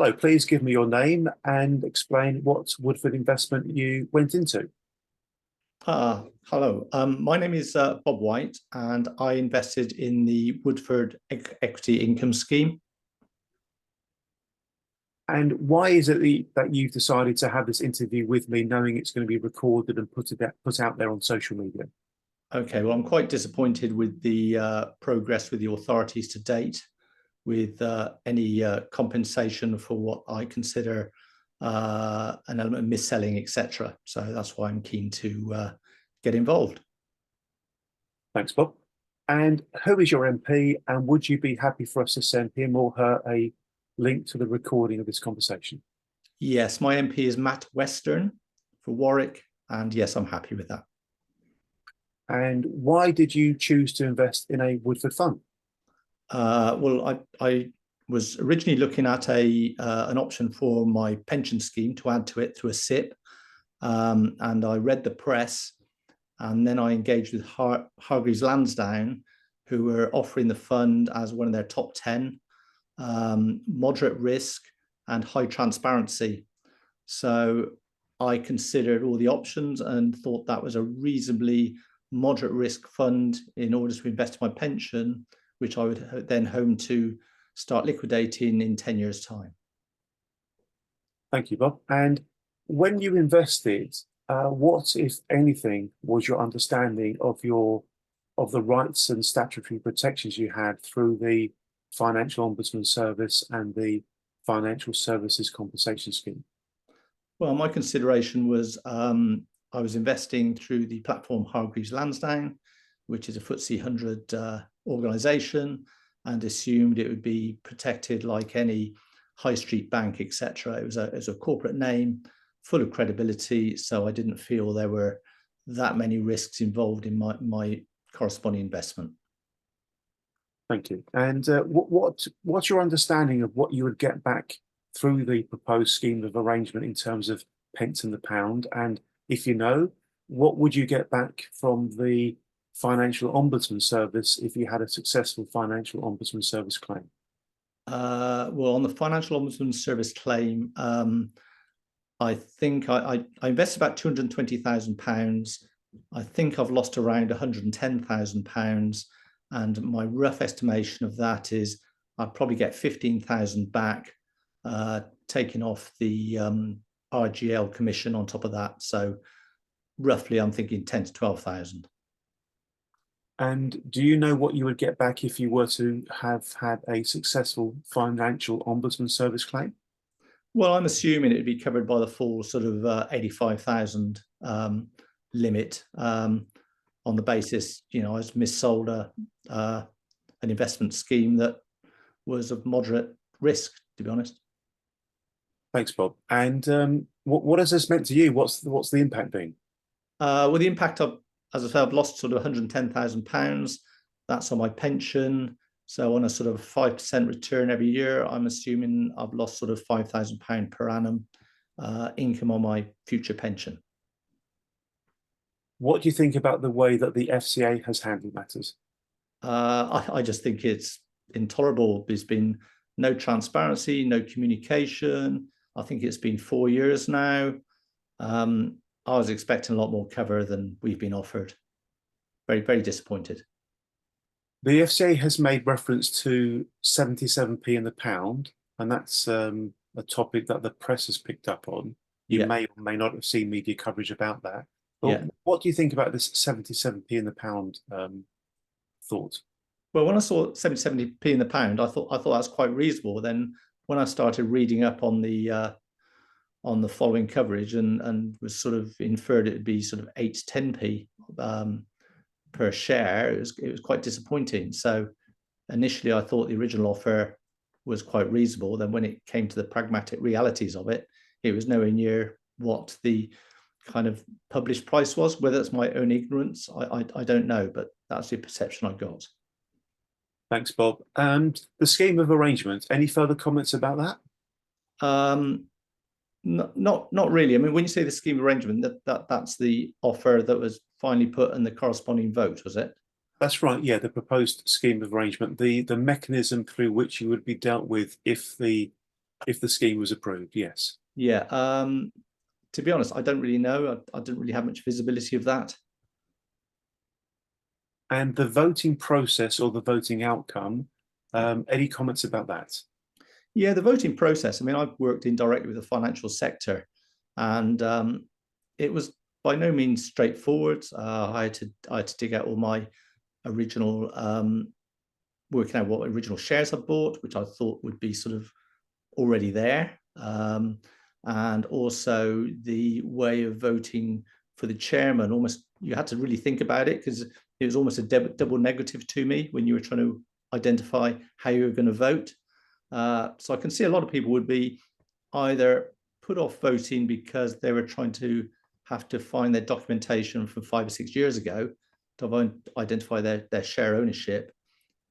Hello, please give me your name and explain what Woodford investment you went into. Hello. My name is Bob White, and I invested in the Woodford Equity Income Scheme. And why is it that you've decided to have this interview with me, knowing it's going to be recorded and put out there on social media? Okay, well, I'm quite disappointed with the progress with the authorities to date, with any compensation for what I consider an element of mis-selling, etc. So that's why I'm keen to get involved. Thanks, Bob. And who is your MP, and would you be happy for us to send him or her a link to the recording of this conversation? Yes, my MP is Matt Western for Warwick, and yes, I'm happy with that. And why did you choose to invest in a Woodford fund? Well, I was originally looking at an option for my pension scheme to add to it through a SIP, and I read the press, and then I engaged with Hargreaves Lansdown, who were offering the fund as one of their top 10, moderate risk and high transparency. So I considered all the options and thought that was a reasonably moderate risk fund in order to invest in my pension, which I would then home to start liquidating in 10 years' time. Thank you, Bob. And when you invested, what, if anything, was your understanding of the rights and statutory protections you had through the Financial Ombudsman Service and the Financial Services Compensation Scheme? Well, my consideration was I was investing through the platform Hargreaves Lansdown, which is a FTSE 100 organisation, and assumed it would be protected like any high street bank, etc. It was a corporate name, full of credibility, so I didn't feel there were that many risks involved in my corresponding investment. Thank you. And what's your understanding of what you would get back through the proposed scheme of arrangement in terms of pence in the pound? And if you know, what would you get back from the Financial Ombudsman Service if you had a successful Financial Ombudsman Service claim? Well, on the Financial Ombudsman Service claim, I think I invested about £220,000. I think I've lost around £110,000, and my rough estimation of that is I'd probably get 15,000 back, taking off the RGL commission on top of that. So roughly, I'm thinking 10 to 12,000. And do you know what you would get back if you were to have had a successful Financial Ombudsman Service claim? Well, I'm assuming it'd be covered by the full sort of 85,000 limit, on the basis, I was missold an investment scheme that was of moderate risk, to be honest. Thanks, Bob. And what has this meant to you? What's the impact been? Well, the impact of, as I said, I've lost sort of £110,000. That's on my pension. So on a sort of 5% return every year, I'm assuming I've lost sort of £5,000 per annum income on my future pension. What do you think about the way that the FCA has handled matters? I just think it's intolerable. There's been no transparency, no communication. I think it's been 4 years now. I was expecting a lot more cover than we've been offered. Very, very disappointed. The FCA has made reference to 77p in the pound, and that's a topic that the press has picked up on. You may or may not have seen media coverage about that. But what do you think about this 77p in the pound thought? Well, when I saw 70p in the pound, I thought that's quite reasonable. Then when I started reading up on the following coverage and was sort of inferred it would be sort of 8 to 10p per share, it was quite disappointing. So initially I thought the original offer was quite reasonable. Then when it came to the pragmatic realities of it, it was nowhere near what the kind of published price was. Whether it's my own ignorance, I don't know, but that's the perception I got. Thanks, Bob. And the scheme of arrangement, any further comments about that? Not really. I mean, when you say the scheme of arrangement, that's the offer that was finally put in the corresponding vote, was it? That's right. Yeah, the proposed scheme of arrangement, the mechanism through which you would be dealt with if the if the scheme was approved, yes. Yeah. To be honest, I don't really know. I didn't really have much visibility of that. And the voting process or the voting outcome, any comments about that? Yeah, the voting process. I mean, I've worked indirectly with the financial sector, and it was by no means straightforward. I had to dig out all my original working out what original shares I bought, which I thought would be sort of already there, and also the way of voting for the chairman. Almost you had to really think about it, because it was almost a double negative to me when you were trying to identify how you were going to vote. So I can see a lot of people would be either put off voting because they were trying to have to find their documentation from 5 or 6 years ago to identify their share ownership.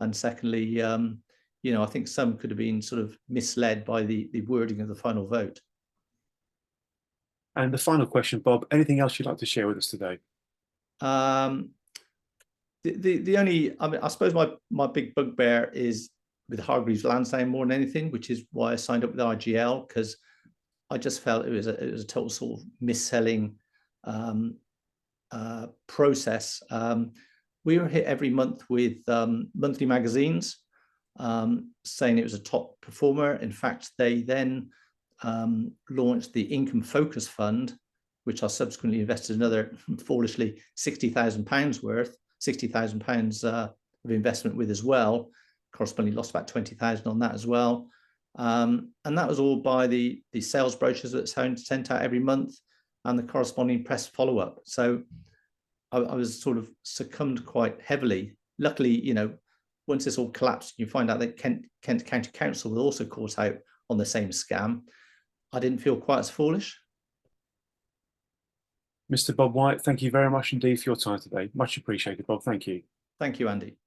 And secondly, you know, I think some could have been sort of misled by the wording of the final vote. And the final question, Bob, anything else you'd like to share with us today? The only, I mean, I suppose my big bugbear is with Hargreaves Lansdown more than anything, which is why I signed up with IGL, because I just felt it was a total sort of mis-selling process. We were hit every month with monthly magazines saying it was a top performer. In fact, they then launched the Income Focus Fund, which I subsequently invested another foolishly £60,000 worth, £60,000 of investment with as well. Correspondingly lost about 20,000 on that as well. And that was all by the sales brochures that sent out every month and the corresponding press follow-up. So I was sort of succumbed quite heavily. Luckily, you know, once this all collapsed, you find out that Kent County Council was also caught out on the same scam. I didn't feel quite as foolish. Mr. Bob White, thank you very much indeed for your time today. Much appreciated, Bob. Thank you. Thank you, Andy.